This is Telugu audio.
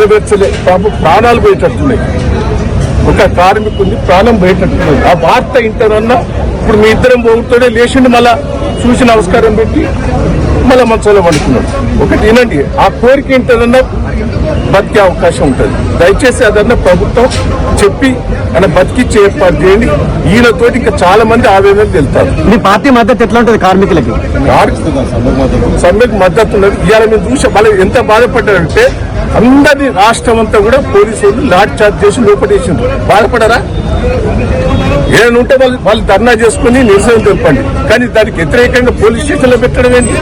నెరవేర్చలే పాపం ప్రాణాలు పోయేటట్టున్నాయి. ఒక కార్మికుని ప్రాణం పోయేటట్టున్నది. ఆ వార్త ఇంటనన్నా ఇప్పుడు మీ ఇద్దరం పోగుతాడే లేచిండి మళ్ళా చూసి నమస్కారం పెట్టి మళ్ళీ మంచంలో పడుతున్నాడు. ఒకటి వినండి, ఆ కోరిక ఇంటనన్నా బతికే అవకాశం ఉంటుంది. దయచేసి అదన్నా ప్రభుత్వం చెప్పి ఆయన బతికిచ్చే ఏర్పాటు చేయండి. ఈయనతోటి ఇంకా చాలా మంది ఆవేదన వెళ్తారు. మీ పార్టీ మద్దతు ఎట్లా ఉంటుంది కార్మికులకి? సమ్మెకు మద్దతు ఉన్నది. ఇవాళ మేము చూసే వాళ్ళు ఎంత బాధపడ్డారంటే అందరినీ రాష్ట్రం అంతా కూడా పోలీసు వాళ్ళు లాఠీ చార్జ్ చేసి లోపడేసిండ్రు. బాధపడరా? ఏమైనా ఉంటే వాళ్ళు ధర్నా చేసుకుని నిరసన తెలపండి. కానీ దానికి వ్యతిరేకంగా పోలీస్ స్టేషన్లో పెట్టడం ఏంటి?